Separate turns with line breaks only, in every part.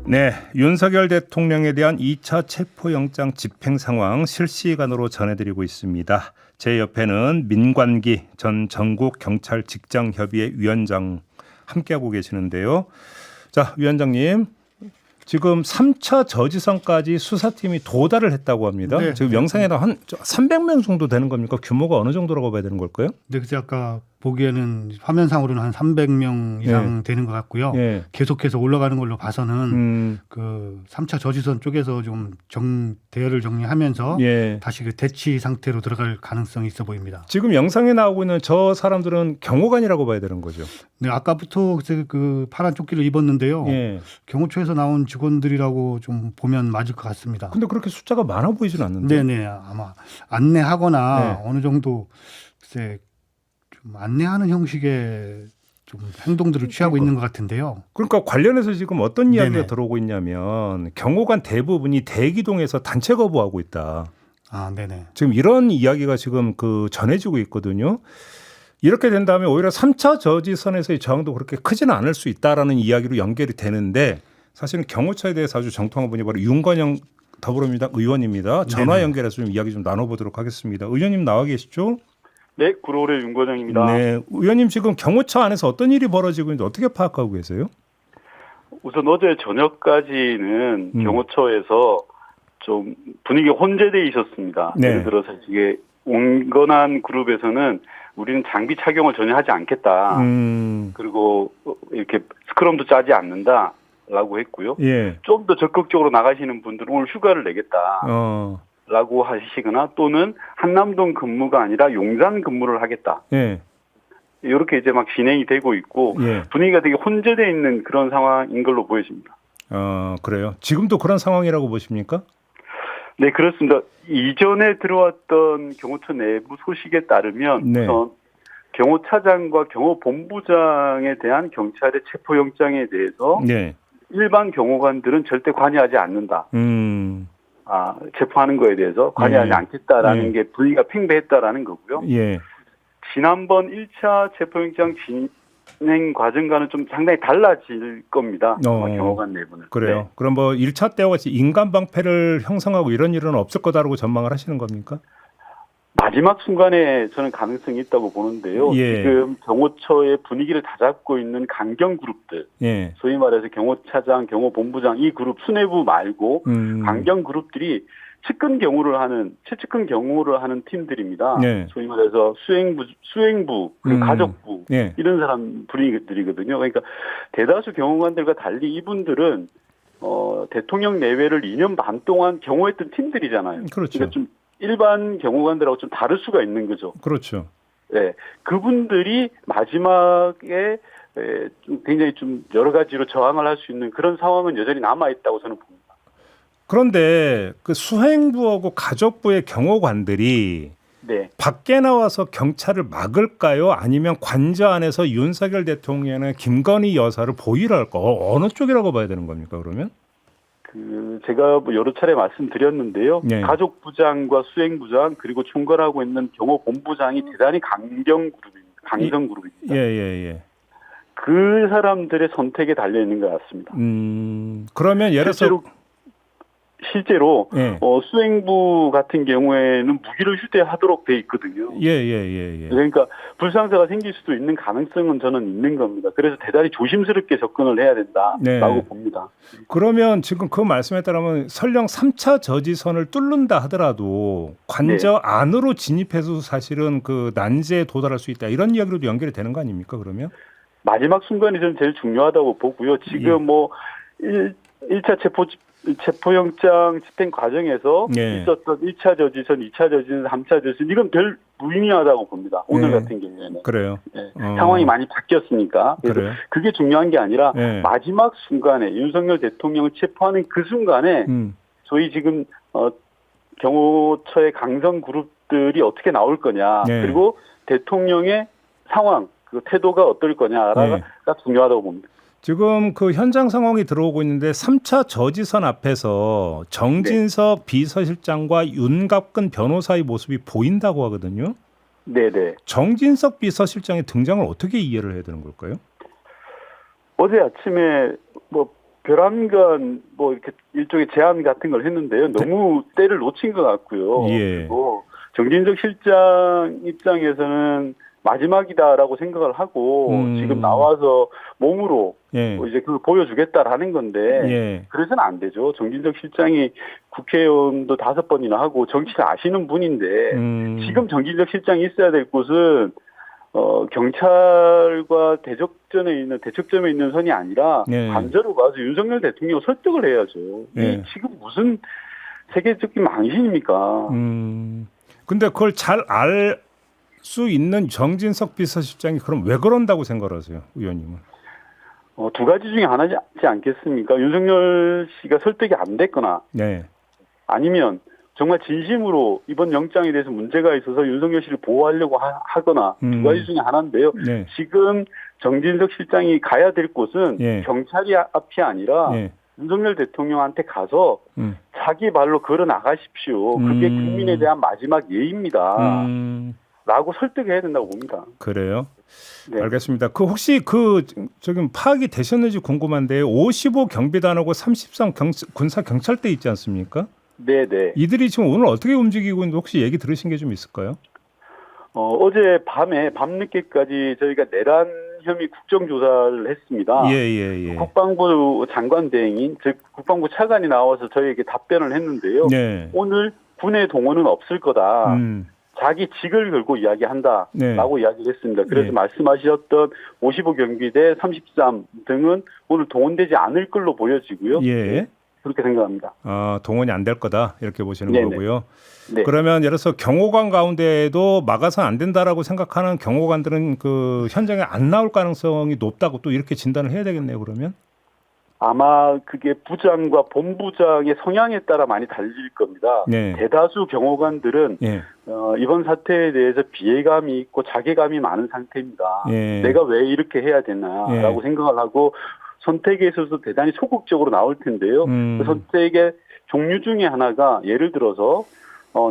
네, 윤석열 대통령에 대한 2차 체포영장 집행 상황 실시간으로 전해드리고 있습니다. 제 옆에는 민관기 전 전국경찰직장협의회 위원장 함께하고 계시는데요. 자, 위원장님, 지금 3차 저지선까지 수사팀이 도달을 했다고 합니다.
네,
지금
네.
영상에는 한 300명 정도 되는 겁니까? 규모가 어느 정도라고 봐야 되는 걸까요?
네, 그제 아까 보기에는 화면상으로는 한 300명 이상 되는 것 같고요.
예.
계속해서 올라가는 걸로 봐서는 그 3차 저지선 쪽에서 좀 대열을 정리하면서
예.
다시 그 대치 상태로 들어갈 가능성이 있어 보입니다.
지금 영상에 나오고 있는 저 사람들은 경호관이라고 봐야 되는 거죠.
네, 아까부터 그 파란 조끼를 입었는데요.
예.
경호처에서 나온 직원들이라고 좀 보면 맞을 것 같습니다.
근데 그렇게 숫자가 많아 보이지는 않는데.
네네, 아마 안내하거나
네.
어느 정도 글쎄 좀 안내하는 형식의 좀 행동들을 취하고 있는 것 같은데요.
그러니까 관련해서 지금 어떤 이야기가
네네.
들어오고 있냐면 경호관 대부분이 대기동에서 단체 거부하고 있다.
아, 네네.
지금 이런 이야기가 지금 그 전해지고 있거든요. 이렇게 된다면 오히려 3차 저지선에서의 저항도 그렇게 크지는 않을 수 있다라는 이야기로 연결이 되는데 사실은 경호처에 대해서 아주 정통한 분이 바로 윤건영 더불어민주당 의원입니다. 전화
네네.
연결해서 좀 이야기 좀 나눠보도록 하겠습니다. 의원님 나와 계시죠?
네, 구로울의 윤건영입니다.
네, 의원님 지금 경호처 안에서 어떤 일이 벌어지고 있는지 어떻게 파악하고 계세요?
우선 어제 저녁까지는 경호처에서 좀 분위기가 혼재돼 있었습니다.
네.
예를 들어서 이게 온건한 그룹에서는 우리는 장비 착용을 전혀 하지 않겠다. 그리고 이렇게 스크럼도 짜지 않는다라고 했고요.
예.
좀 더 적극적으로 나가시는 분들은 오늘 휴가를 내겠다. 라고 하시거나 또는 한남동 근무가 아니라 용산 근무를 하겠다.
예.
이렇게 이제 막 진행이 되고 있고
예.
분위기가 되게 혼재되어 있는 그런 상황인 걸로 보여집니다.
그래요. 지금도 그런 상황이라고 보십니까?
네, 그렇습니다. 이전에 들어왔던 경호처 내부 소식에 따르면
네.
우선 경호차장과 경호본부장에 대한 경찰의 체포영장에 대해서
네.
일반 경호관들은 절대 관여하지 않는다. 체포하는 거에 대해서 관여하지 않겠다라는 게 분위기가 팽배했다라는 거고요.
예.
지난번 1차 체포영장 진행 과정과는 좀 상당히 달라질 겁니다. 경호관 내부는.
그래요.
네.
그럼 뭐 1차 때와 같이 인간 방패를 형성하고 이런 일은 없을 거다라고 전망을 하시는 겁니까?
마지막 순간에 저는 가능성이 있다고 보는데요.
예.
지금 경호처의 분위기를 다잡고 있는 강경 그룹들,
예.
소위 말해서 경호차장, 경호본부장 이 그룹 수뇌부 말고 강경 그룹들이 최측근 경호를 하는 팀들입니다.
네.
소위 말해서 수행부 그리고 가족부
예.
이런 사람 분위기들이거든요. 그러니까 대다수 경호관들과 달리 이분들은 대통령 내외를 2년 반 동안 경호했던 팀들이잖아요.
그렇죠.
그러니까 좀 일반 경호관들하고 좀 다를 수가 있는 거죠.
그렇죠.
네, 그분들이 마지막에 좀 굉장히 좀 여러 가지로 저항을 할 수 있는 그런 상황은 여전히 남아 있다고 저는 봅니다.
그런데 그 수행부하고 가족부의 경호관들이
네.
밖에 나와서 경찰을 막을까요? 아니면 관저 안에서 윤석열 대통령의 김건희 여사를 보위를 할까? 어느 쪽이라고 봐야 되는 겁니까? 그러면?
제가 뭐 여러 차례 말씀드렸는데요.
네.
가족부장과 수행부장 그리고 총괄하고 있는 경호본부장이 대단히 강경 그룹입니다.
예.
그 사람들의 선택에 달려 있는 것 같습니다.
그러면 예를 들어서
실제로
예.
수행부 같은 경우에는 무기를 휴대하도록 돼 있거든요.
예.
그러니까 불상사가 생길 수도 있는 가능성은 저는 있는 겁니다. 그래서 대단히 조심스럽게 접근을 해야 된다라고
네.
봅니다.
그러면 지금 그 말씀에 따르면 설령 3차 저지선을 뚫는다 하더라도 관저
네.
안으로 진입해서 사실은 그 난제에 도달할 수 있다. 이런 이야기로도 연결이 되는 거 아닙니까? 그러면?
마지막 순간이 저는 제일 중요하다고 보고요. 지금 뭐 1차 체포영장 집행 과정에서 있었던 1차 저지선, 2차 저지선, 3차 저지선 이건 별 무의미하다고 봅니다. 오늘 같은 경우에는.
그래요.
네. 상황이 많이 바뀌었으니까. 그래서
그래요?
그게 중요한 게 아니라 마지막 순간에 윤석열 대통령을 체포하는 그 순간에 저희 지금 경호처의 강성 그룹들이 어떻게 나올 거냐. 그리고 대통령의 상황, 그 태도가 어떨 거냐가 중요하다고 봅니다.
지금 그 현장 상황이 들어오고 있는데 3차 저지선 앞에서 정진석 비서실장과 윤갑근 변호사의 모습이 보인다고 하거든요.
네네.
정진석 비서실장의 등장을 어떻게 이해를 해야 되는 걸까요?
어제 아침에 뭐 별안간 뭐 이렇게 일종의 제안 같은 걸 했는데요. 너무 때를 놓친 것 같고요.
예.
그리고 정진석 실장 입장에서는 마지막이다라고 생각을 하고 지금 나와서 몸으로
예.
이제 그걸 보여주겠다라는 건데
예.
그래서는 안 되죠. 정진석 실장이 국회의원도 5번이나 하고 정치를 아시는 분인데 지금 정진석 실장이 있어야 될 곳은 경찰과 대적점에 있는 선이 아니라
예.
관저로 가서 윤석열 대통령 설득을 해야죠.
예.
이 지금 무슨 세계적인 망신입니까?
근데 그걸 잘 알 수 있는 정진석 비서실장이 그럼 왜 그런다고 생각하세요, 의원님은?
두 가지 중에 하나지 않겠습니까? 윤석열 씨가 설득이 안 됐거나
네.
아니면 정말 진심으로 이번 영장에 대해서 문제가 있어서 윤석열 씨를 보호하려고 하거나 두 가지 중에 하나인데요.
네.
지금 정진석 실장이 가야 될 곳은
예.
경찰이 앞이 아니라
예.
윤석열 대통령한테 가서 자기 발로 걸어 나가십시오. 그게 국민에 대한 마지막 예입니다. 라고 설득해야 된다고 봅니다.
그래요?
네.
알겠습니다. 그 혹시 지금 파악이 되셨는지 궁금한데 55 경비단하고 33 군사 경찰대 있지 않습니까?
네네.
이들이 지금 오늘 어떻게 움직이고 있는지 혹시 얘기 들으신 게 좀 있을까요?
어제 밤늦게까지 저희가 내란 혐의 국정조사를 했습니다.
예.
국방부 장관 대행인, 즉 국방부 차관이 나와서 저희에게 답변을 했는데요.
네.
오늘 군의 동원은 없을 거다. 자기 직을 걸고 이야기한다라고
네.
이야기를 했습니다. 그래서
네.
말씀하셨던 55 경비대 33 등은 오늘 동원되지 않을 걸로 보여지고요.
예.
그렇게 생각합니다.
동원이 안 될 거다 이렇게 보시는
네네.
거고요.
네.
그러면 예를 들어서 경호관 가운데에도 막아서는 안 된다라고 생각하는 경호관들은 그 현장에 안 나올 가능성이 높다고 또 이렇게 진단을 해야 되겠네요. 그러면
아마 그게 부장과 본부장의 성향에 따라 많이 달릴 겁니다.
네.
대다수 경호관들은
예.
이번 사태에 대해서 비애감이 있고 자괴감이 많은 상태입니다.
예.
내가 왜 이렇게 해야 되나라고 생각을 하고 선택에 있어서 대단히 소극적으로 나올 텐데요. 그 선택의 종류 중에 하나가 예를 들어서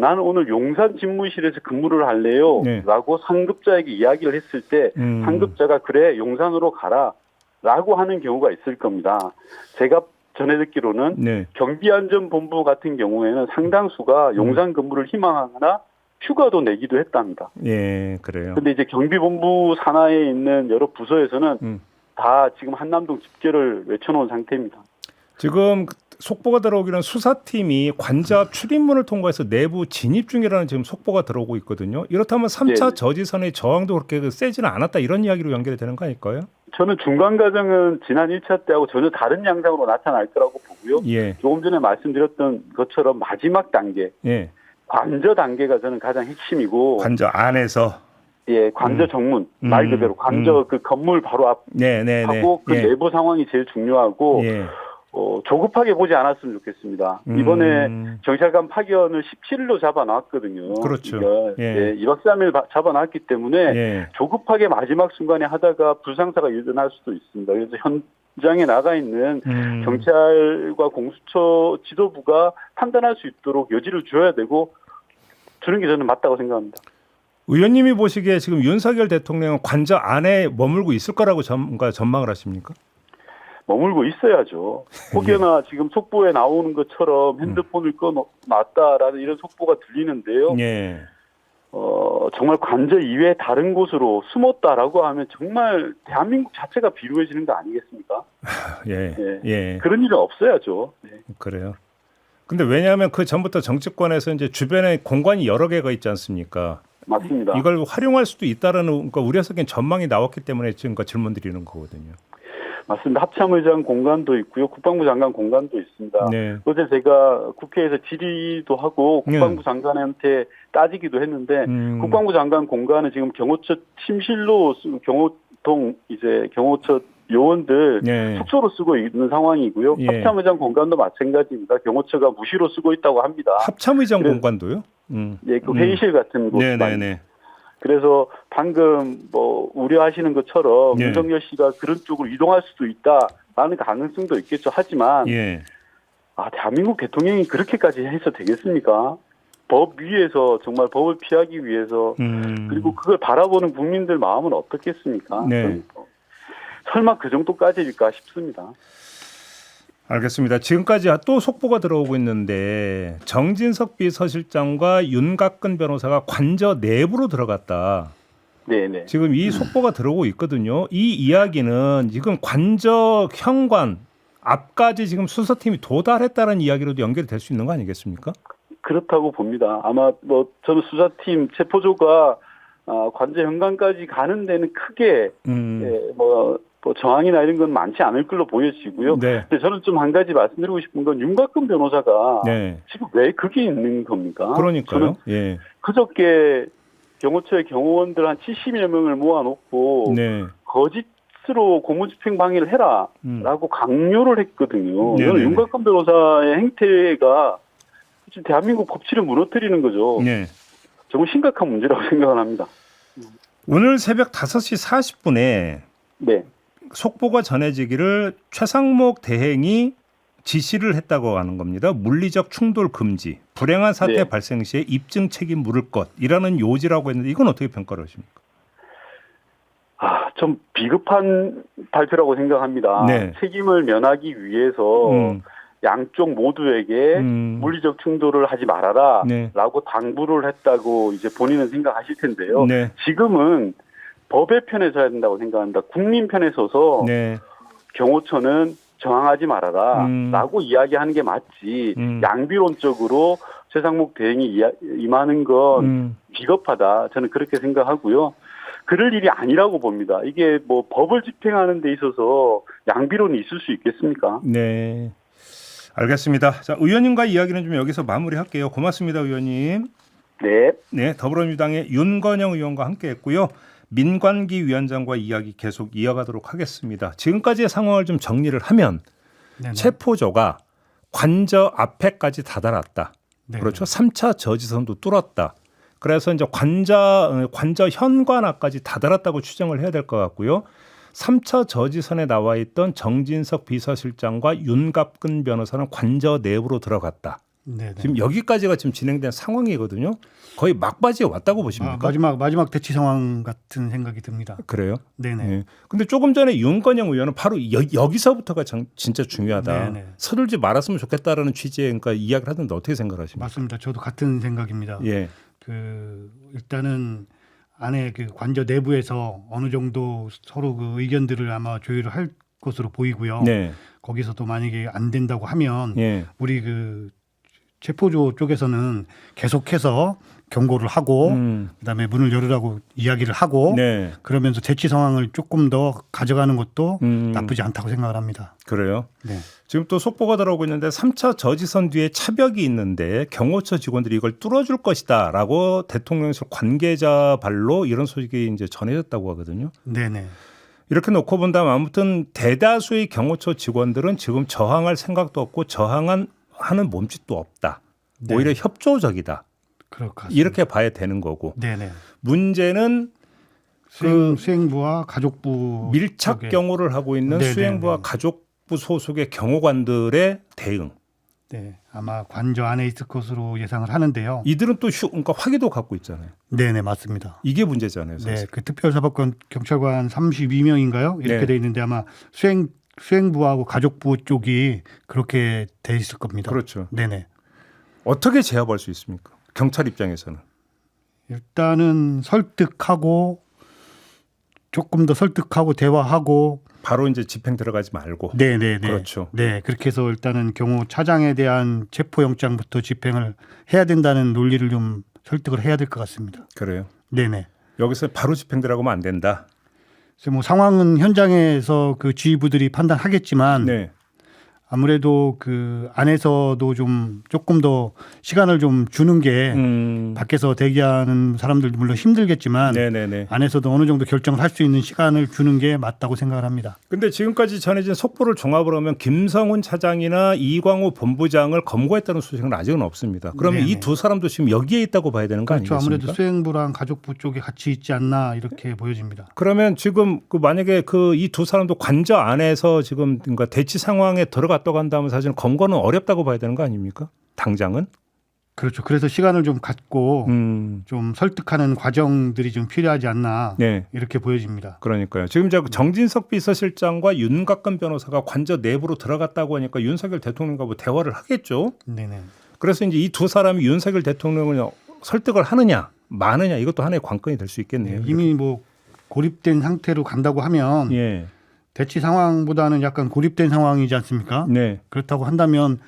나는 오늘 용산 집무실에서 근무를 할래요.
네.
라고 상급자에게 이야기를 했을 때 상급자가 그래 용산으로 가라 라고 하는 경우가 있을 겁니다. 제가 전해 듣기로는
네.
경비안전본부 같은 경우에는 상당수가 용산 근무를 희망하거나 휴가도 내기도 했답니다.
예, 그래요.
근데 이제 경비본부 산하에 있는 여러 부서에서는 다 지금 한남동 집결을 외쳐놓은 상태입니다.
지금 속보가 들어오기는 수사팀이 관저 출입문을 통과해서 내부 진입 중이라는 지금 속보가 들어오고 있거든요. 이렇다면 3차
네네.
저지선의 저항도 그렇게 세지는 않았다 이런 이야기로 연결이 되는 거 아닐까요?
저는 중간 과정은 지난 1차 때하고 전혀 다른 양상으로 나타날 거라고 보고요.
예.
조금 전에 말씀드렸던 것처럼 마지막 단계,
예.
관저 단계가 저는 가장 핵심이고
관저 안에서
예, 관저 정문 말 그대로 관저 그 건물 바로 앞 하고 그 내부 상황이 제일 중요하고
예.
조급하게 보지 않았으면 좋겠습니다. 이번에 경찰관 파견을 17일로 잡아놨거든요.
그렇죠. 예.
2박 3일 잡아놨기 때문에
예.
조급하게 마지막 순간에 하다가 불상사가 일어날 수도 있습니다. 그래서 현장에 나가 있는 경찰과 공수처 지도부가 판단할 수 있도록 여지를 줘야 되고 주는 게 저는 맞다고 생각합니다.
의원님이 보시기에 지금 윤석열 대통령은 관저 안에 머물고 있을 거라고 전망을 하십니까?
머물고 있어야죠. 혹여나 지금 속보에 나오는 것처럼 핸드폰을 꺼놨다라는 이런 속보가 들리는데요.
예.
정말 관저 이외에 다른 곳으로 숨었다라고 하면 정말 대한민국 자체가 비루해지는 거 아니겠습니까?
예.
네.
예.
그런 일은 없어야죠. 네.
그래요. 근데 왜냐하면 그 전부터 정치권에서 이제 주변에 공간이 여러 개가 있지 않습니까?
맞습니다.
이걸 활용할 수도 있다라는 그러니까 우려적인 전망이 나왔기 때문에 지금 질문 드리는 거거든요.
맞습니다. 합참의장 공간도 있고요. 국방부 장관 공간도 있습니다.
네.
어제 제가 국회에서 질의도 하고 국방부 장관한테 따지기도 했는데 국방부 장관 공간은 지금 경호처 침실로 경호동 이제 경호처 요원들 숙소로 쓰고 있는 상황이고요.
예.
합참의장 공간도 마찬가지입니다. 경호처가 무시로 쓰고 있다고 합니다.
합참의장 공간도요?
예, 그 회의실 같은 곳.
네네네.
그래서 방금 뭐 우려하시는 것처럼
예.
윤석열 씨가 그런 쪽으로 이동할 수도 있다라는 가능성도 있겠죠. 하지만
예.
대한민국 대통령이 그렇게까지 해서 되겠습니까? 법 위에서 정말 법을 피하기 위해서 그리고 그걸 바라보는 국민들 마음은 어떻겠습니까?
네.
설마 그 정도까지일까 싶습니다.
알겠습니다. 지금까지 또 속보가 들어오고 있는데 정진석 비서실장과 윤갑근 변호사가 관저 내부로 들어갔다.
네네.
지금 이 속보가 들어오고 있거든요. 이 이야기는 지금 관저 현관 앞까지 지금 수사팀이 도달했다는 이야기로도 연결이 될 수 있는 거 아니겠습니까?
그렇다고 봅니다. 아마 뭐 저는 수사팀 체포조가 관저 현관까지 가는 데는 크게 뭐 정황이나 이런 건 많지 않을 걸로 보여지고요.
네.
근데 저는 좀 한 가지 말씀드리고 싶은 건 윤곽근 변호사가
네.
지금 왜 그게 있는 겁니까?
그러니까요.
저는
예.
그저께 경호처의 경호원들 한 70여 명을 모아놓고
네.
거짓으로 고무집행 방해를 해라라고 강요를 했거든요.
네네네.
저는 윤곽근 변호사의 행태가 지금 대한민국 법치를 무너뜨리는 거죠.
네.
정말 심각한 문제라고 생각을 합니다.
오늘 새벽 5시 40분에
네.
속보가 전해지기를 최상목 대행이 지시를 했다고 하는 겁니다. 물리적 충돌 금지, 불행한 사태
네.
발생 시에 입증 책임 물을 것이라는 요지라고 했는데 이건 어떻게 평가를 하십니까?
좀 비급한 발표라고 생각합니다.
네.
책임을 면하기 위해서 양쪽 모두에게 물리적 충돌을 하지 말아라
네.
라고 당부를 했다고 이제 본인은 생각하실 텐데요.
네.
지금은 법의 편에 서야 된다고 생각합니다. 국민 편에 서서
네.
경호처는 저항하지 말아라 라고 이야기하는 게 맞지 양비론적으로 최상목 대행이 임하는 건 비겁하다. 저는 그렇게 생각하고요. 그럴 일이 아니라고 봅니다. 이게 뭐 법을 집행하는 데 있어서 양비론이 있을 수 있겠습니까?
네. 알겠습니다. 자, 의원님과 이야기는 좀 여기서 마무리할게요. 고맙습니다, 의원님.
네.
네, 더불어민주당의 윤건영 의원과 함께했고요. 민관기 위원장과 이야기 계속 이어가도록 하겠습니다. 지금까지의 상황을 좀 정리를 하면
네네.
체포조가 관저 앞에까지 다다랐다.
네네.
그렇죠. 3차 저지선도 뚫었다. 그래서 이제 관저 현관 앞까지 다다랐다고 추정을 해야 될 것 같고요. 3차 저지선에 나와 있던 정진석 비서실장과 윤갑근 변호사는 관저 내부로 들어갔다.
네네.
지금 여기까지가 지금 진행된 상황이거든요. 거의 막바지에 왔다고 보십니까?
마지막 대치 상황 같은 생각이 듭니다.
그래요?
네네.
네. 근데 조금 전에 윤건영 의원은 바로 여기서부터가 진짜 중요하다.
네네.
서둘지 말았으면 좋겠다라는 취지의 그러니까 이야기를 하던데 어떻게 생각하십니까?
맞습니다. 저도 같은 생각입니다.
예.
일단은 안에 그 관저 내부에서 어느 정도 서로 그 의견들을 아마 조율을 할 것으로 보이고요.
네.
거기서도 만약에 안 된다고 하면
예.
우리 그 체포조 쪽에서는 계속해서 경고를 하고 그다음에 문을 열으라고 이야기를 하고
네.
그러면서 대치 상황을 조금 더 가져가는 것도 나쁘지 않다고 생각을 합니다.
그래요.
네.
지금 또 속보가 들어오고 있는데 3차 저지선 뒤에 차벽이 있는데 경호처 직원들이 이걸 뚫어줄 것이다라고 대통령실 관계자 발로 이런 소식이 이제 전해졌다고 하거든요.
네네.
이렇게 놓고 본다면 아무튼 대다수의 경호처 직원들은 지금 저항할 생각도 없고 저항하는 몸짓도 없다.
네.
오히려 협조적이다.
그럴 것 같습니다.
이렇게 봐야 되는 거고.
네네.
문제는
수행부와 가족부
밀착
쪽에.
경호를 하고 있는
네네네.
수행부와 가족부 소속의 경호관들의 대응.
네, 아마 관저 안에 있을 것으로 예상을 하는데요.
이들은 또 그러니까 화기도 갖고 있잖아요.
네네 맞습니다.
이게 문제잖아요. 사실.
네, 그 특별사법관 경찰관 32명인가요? 이렇게
네.
돼 있는데 아마 수행부하고 가족부 쪽이 그렇게 돼 있을 겁니다.
그렇죠.
네네.
어떻게 제압할 수 있습니까? 경찰 입장에서는.
일단은 설득하고 조금 더 설득하고 대화하고
바로 이제 집행 들어가지 말고.
네네네.
그렇죠.
네, 그렇게 해서 일단은 경호차장에 대한 체포영장부터 집행을 해야 된다는 논리를 좀 설득을 해야 될 것 같습니다.
그래요.
네네.
여기서 바로 집행 들어가면 안 된다.
그래서 뭐 상황은 현장에서 그 지휘부들이 판단하겠지만
네.
아무래도 그 안에서도 좀 조금 더 시간을 좀 주는 게 밖에서 대기하는 사람들도 물론 힘들겠지만
네네네.
안에서도 어느 정도 결정을 할 수 있는 시간을 주는 게 맞다고 생각을 합니다.
근데 지금까지 전해진 속보를 종합을 하면 김성훈 차장이나 이광호 본부장을 검거했다는 소식은 아직은 없습니다. 그러면
네네.
이 두 사람도 지금 여기에 있다고 봐야 되는 거
그렇죠.
아니겠습니까?
아무래도 수행부랑 가족부 쪽에 같이 있지 않나 이렇게 보여집니다.
그러면 지금 만약에 이 두 사람도 관저 안에서 지금 그러니까 대치 상황에 들어갔다고 한다면 사실은 검거는 어렵다고 봐야 되는 거 아닙니까? 당장은?
그렇죠. 그래서 시간을 좀 갖고 좀 설득하는 과정들이 좀 필요하지 않나
네.
이렇게 보여집니다.
그러니까요. 지금 정진석 비서실장과 윤곽근 변호사가 관저 내부로 들어갔다고 하니까 윤석열 대통령과 뭐 대화를 하겠죠.
네네.
그래서 이제 이 두 사람이 윤석열 대통령을 설득을 하느냐 마느냐 이것도 하나의 관건이 될 수 있겠네요.
이미 뭐 고립된 상태로 간다고 하면
예.
대치 상황보다는 약간 고립된 상황이지 않습니까?
네.
그렇다고 한다면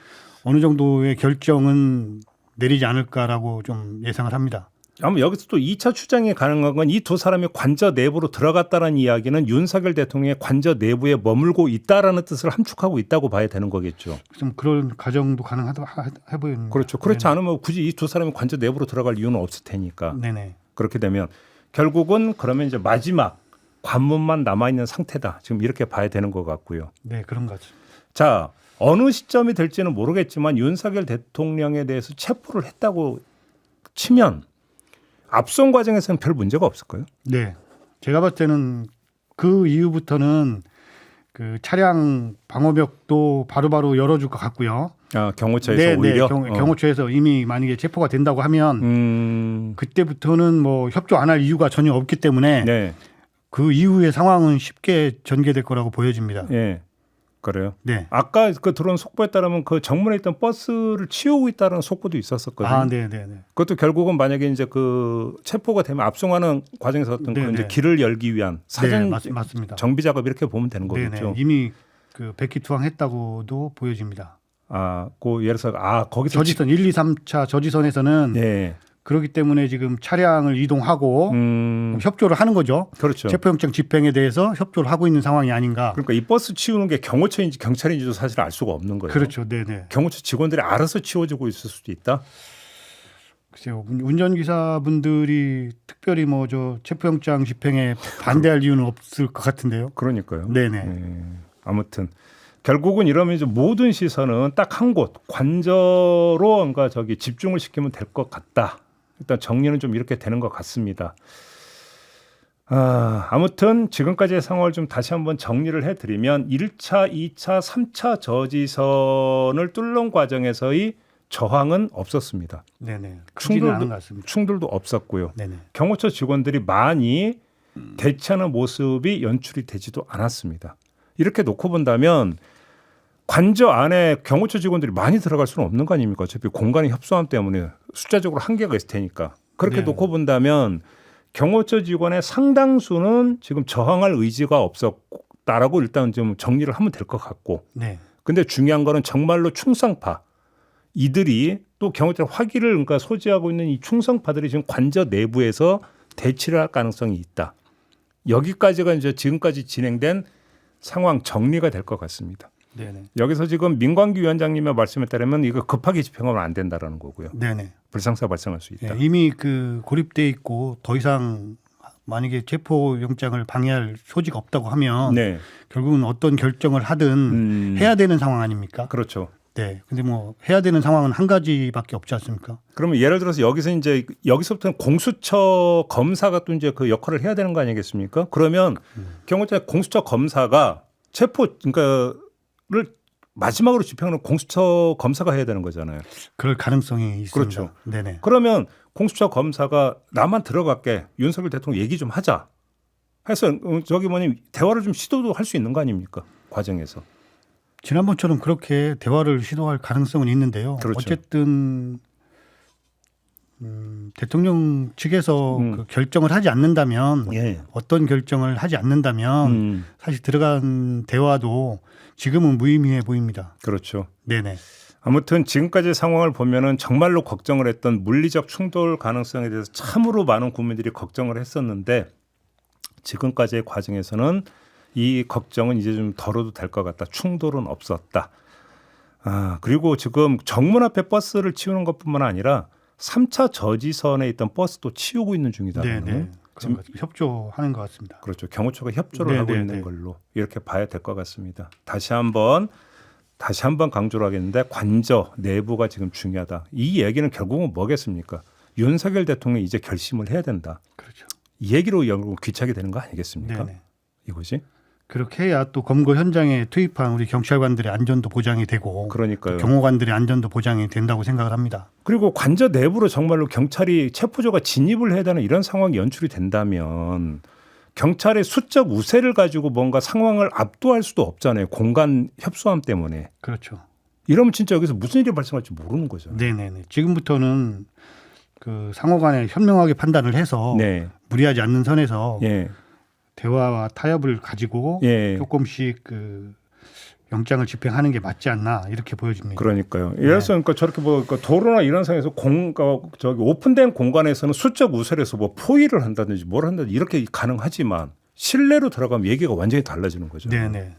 어느 정도의 결정은 내리지 않을까라고 좀 예상을 합니다.
아마 여기서 또 2차 추정이 가능한 건 이 두 사람이 관저 내부로 들어갔다는 이야기는 윤석열 대통령의 관저 내부에 머물고 있다라는 뜻을 함축하고 있다고 봐야 되는 거겠죠.
좀 그런 가정도 가능하다 해 보입니다.
그렇죠. 그렇지 않으면 굳이 이 두 사람이 관저 내부로 들어갈 이유는 없을 테니까.
네네.
그렇게 되면 결국은 그러면 이제 마지막 관문만 남아 있는 상태다. 지금 이렇게 봐야 되는 것 같고요.
네, 그런 거죠.
자, 어느 시점이 될지는 모르겠지만 윤석열 대통령에 대해서 체포를 했다고 치면 압송 과정에서는 별 문제가 없을까요?
네, 제가 봤을 때는 그 이후부터는 그 차량 방어벽도 바로바로 열어줄 것 같고요.
아, 경호처에서 오히려
경호처에서 이미 만약에 체포가 된다고 하면 그때부터는 뭐 협조 안 할 이유가 전혀 없기 때문에
네.
그 이후의 상황은 쉽게 전개될 거라고 보여집니다.
예. 그래요.
네.
아까 그 들어온 속보에 따르면 그 정문에 있던 버스를 치우고 있다는 속보도 있었었거든요.
아, 네, 네, 네.
그것도 결국은 만약에 이제 그 체포가 되면 압송하는 과정에서 어떤
네,
그 이제
네.
길을 열기 위한 사전
네, 맞습니다.
정비 작업 이렇게 보면 되는
네,
거겠죠.
네. 이미 그 백기투항했다고도 보여집니다.
아, 그 예를 들어서 거기서
저지선 1, 2, 3차 저지선에서는
네.
그렇기 때문에 지금 차량을 이동하고 협조를 하는 거죠.
그렇죠.
체포영장 집행에 대해서 협조를 하고 있는 상황이 아닌가.
그러니까 이 버스 치우는 게 경호처인지 경찰인지도 사실 알 수가 없는 거예요.
그렇죠. 네네.
경호처 직원들이 알아서 치워주고 있을 수도 있다.
글쎄요. 운전기사분들이 특별히 뭐 저 체포영장 집행에 반대할 이유는 없을 것 같은데요.
그러니까요.
네네.
네. 아무튼 결국은 이러면 이제 모든 시선은 딱 한 곳 관저로 뭔가 집중을 시키면 될 것 같다. 일단 정리는 좀 이렇게 되는 것 같습니다. 아무튼 지금까지의 상황을 좀 다시 한번 정리를 해드리면 1차, 2차, 3차 저지선을 뚫는 과정에서의 저항은 없었습니다.
네네. 크지는 않은 것 같습니다.
충돌도 없었고요.
네네.
경호처 직원들이 많이 대치하는 모습이 연출이 되지도 않았습니다. 이렇게 놓고 본다면 관저 안에 경호처 직원들이 많이 들어갈 수는 없는 거 아닙니까? 어차피 공간의 협소함 때문에 숫자적으로 한계가 있을 테니까. 그렇게
네.
놓고 본다면 경호처 직원의 상당수는 지금 저항할 의지가 없었다라고 일단 좀 정리를 하면 될 것 같고.
네.
근데 중요한 거는 정말로 충성파. 이들이 또 경호처 화기를 그러니까 소지하고 있는 이 충성파들이 지금 관저 내부에서 대치를 할 가능성이 있다. 여기까지가 이제 지금까지 진행된 상황 정리가 될 것 같습니다.
네네.
여기서 지금 민광기 위원장님의 말씀에 따르면 이거 급하게 집행하면 안 된다라는 거고요.
네네.
불상사가 발생할 수 있다.
네, 이미 그 고립돼 있고 더 이상 만약에 체포영장을 방해할 소지가 없다고 하면
네,
결국은 어떤 결정을 하든 해야 되는 상황 아닙니까?
그렇죠.
네. 근데 뭐 해야 되는 상황은 한 가지밖에 없지 않습니까?
그러면 예를 들어서 여기서부터는 공수처 검사가 또 이제 그 역할을 해야 되는 거 아니겠습니까? 그러면 경호처 공수처 검사가 그러니까를 마지막으로 집행하는 공수처 검사가 해야 되는 거잖아요.
그럴 가능성이 있습니다.
그렇죠.
네네.
그러면 공수처 검사가 나만 들어갈게 윤석열 대통령 얘기 좀 하자 해서 대화를 좀 시도도 할 수 있는 거 아닙니까? 과정에서.
지난번처럼 그렇게 대화를 시도할 가능성은 있는데요.
그렇죠.
어쨌든 대통령 측에서 그 결정을 하지 않는다면
예.
어떤 결정을 하지 않는다면 사실 들어간 대화도 지금은 무의미해 보입니다.
그렇죠.
네네.
아무튼 지금까지 상황을 보면은 정말로 걱정을 했던 물리적 충돌 가능성에 대해서 참으로 많은 국민들이 걱정을 했었는데 지금까지의 과정에서는 이 걱정은 이제 좀 덜어도 될 것 같다. 충돌은 없었다. 그리고 지금 정문 앞에 버스를 치우는 것뿐만 아니라 3차 저지선에 있던 버스도 치우고 있는 중이다라는
네네. 지금 협조하는 것 같습니다.
그렇죠. 경호처가 협조를 하고 있는 걸로 이렇게 봐야 될 것 같습니다. 다시 한번 강조를 하겠는데 관저 내부가 지금 중요하다. 이 얘기는 결국은 뭐겠습니까? 윤석열 대통령이 이제 결심을 해야 된다.
그렇죠.
이 얘기로 결국 귀착이 되는 거 아니겠습니까?
네네.
이것이?
그렇게 해야 또 검거 현장에 투입한 우리 경찰관들의 안전도 보장이 되고
그러니까요.
경호관들의 안전도 보장이 된다고 생각을 합니다.
그리고 관저 내부로 정말로 경찰이 체포조가 진입을 해야 되는 이런 상황이 연출이 된다면 경찰의 수적 우세를 가지고 뭔가 상황을 압도할 수도 없잖아요. 공간 협소함 때문에.
그렇죠.
이러면 진짜 여기서 무슨 일이 발생할지 모르는 거죠.
네네네. 지금부터는 그 상호간에 현명하게 판단을 해서
네.
무리하지 않는 선에서
예.
대화와 타협을 가지고
예.
조금씩 그 영장을 집행하는 게 맞지 않나 이렇게 보여집니다.
그러니까요. 예를 들어서 그러니까 저렇게 뭐 그러니까 도로나 이런 상황에서 저기 오픈된 공간에서는 수적 우세를 해서 뭐 포위를 한다든지 뭘 한다든지 이렇게 가능하지만 실내로 들어가면 얘기가 완전히 달라지는 거죠.
네네.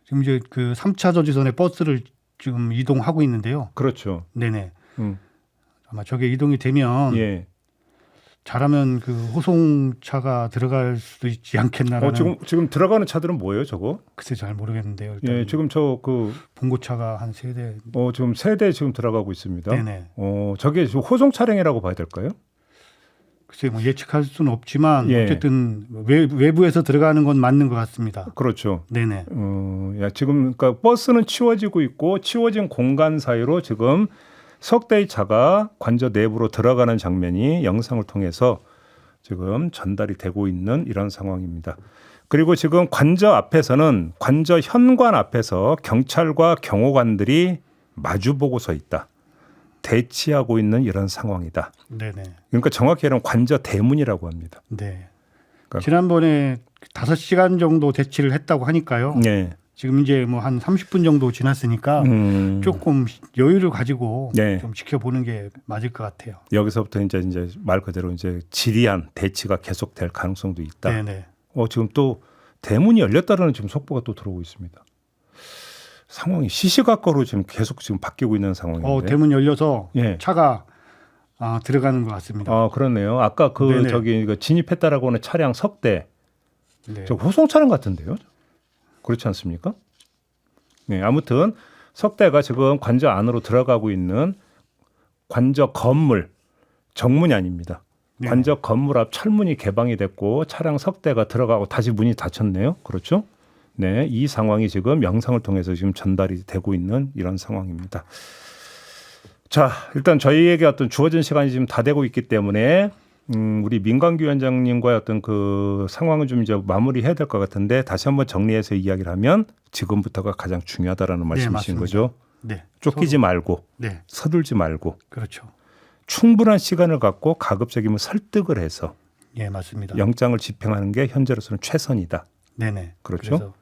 지금 이제 그 3차 저지선의 버스를 지금 이동하고 있는데요.
그렇죠.
네네.
음.
아마 저게 이동이 되면
예.
잘하면 그 호송차가 들어갈 수도 있지 않겠나라는.
지금 들어가는 차들은 뭐예요, 저거?
글쎄 잘 모르겠는데요. 일단
예, 지금 저 그
봉고차가 한 3대.
지금 3대 지금 들어가고 있습니다.
네네.
저게 지금 호송 차량이라고 봐야 될까요?
글쎄 뭐 예측할 수는 없지만
예.
어쨌든 외부에서 들어가는 건 맞는 것 같습니다.
그렇죠.
네네.
지금 그러니까 버스는 치워지고 있고 치워진 공간 사이로 지금 석 대의 차가 관저 내부로 들어가는 장면이 영상을 통해서 지금 전달이 되고 있는 이런 상황입니다. 그리고 지금 관저 앞에서는 관저 현관 앞에서 경찰과 경호관들이 마주보고 서 있다. 대치하고 있는 이런 상황이다.
네네.
그러니까 정확히 말하면 관저 대문이라고 합니다.
네.
그러니까
지난번에 5시간 정도 대치를 했다고 하니까요.
네.
지금 이제 뭐 한 30분 정도 지났으니까 조금 여유를 가지고
네.
좀 지켜보는 게 맞을 것 같아요.
여기서부터 이제 말 그대로 이제 지리한 대치가 계속될 가능성도 있다.
네네.
지금 또 대문이 열렸다라는 지금 속보가 또 들어오고 있습니다. 상황이 시시각각으로 지금 계속 지금 바뀌고 있는 상황인데.
대문 열려서
예.
차가 들어가는 것 같습니다.
그렇네요. 아까
네네.
저기 진입했다라고 하는 차량 석 대.
네.
저 호송 차량 같은데요. 그렇지 않습니까? 네, 아무튼 석 대가 지금 관저 안으로 들어가고 있는 관저 건물 정문이 아닙니다.
네.
관저 건물 앞 철문이 개방이 됐고 차량 석 대가 들어가고 다시 문이 닫혔네요. 그렇죠? 네, 이 상황이 지금 영상을 통해서 지금 전달이 되고 있는 이런 상황입니다. 자, 일단 저희에게 어떤 주어진 시간이 지금 다 되고 있기 때문에 우리 민광규 위원장님과의 어떤 그 상황을 좀 이제 마무리해야 될 것 같은데 다시 한번 정리해서 이야기를 하면 지금부터가 가장 중요하다라는 말씀이신
맞습니다.
거죠.
네.
쫓기지 말고
네.
서둘지 말고
그렇죠.
충분한 시간을 갖고 가급적이면 설득을 해서
예, 맞습니다.
영장을 집행하는 게 현재로서는 최선이다.
네네.
그렇죠.
그래서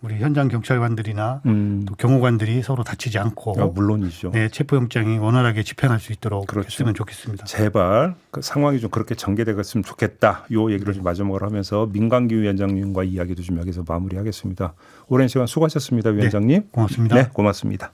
우리 현장 경찰관들이나
음,
또 경호관들이 서로 다치지 않고
물론이죠.
네, 체포영장이 원활하게 집행할 수 있도록
그렇죠.
했으면 좋겠습니다.
제발 그 상황이 좀 그렇게 전개되었으면 좋겠다. 요 얘기를 좀 마지막으로 하면서 민광규 위원장님과 이야기도 좀 여기서 마무리하겠습니다. 오랜 시간 수고하셨습니다, 위원장님.
고맙습니다.
네, 고맙습니다.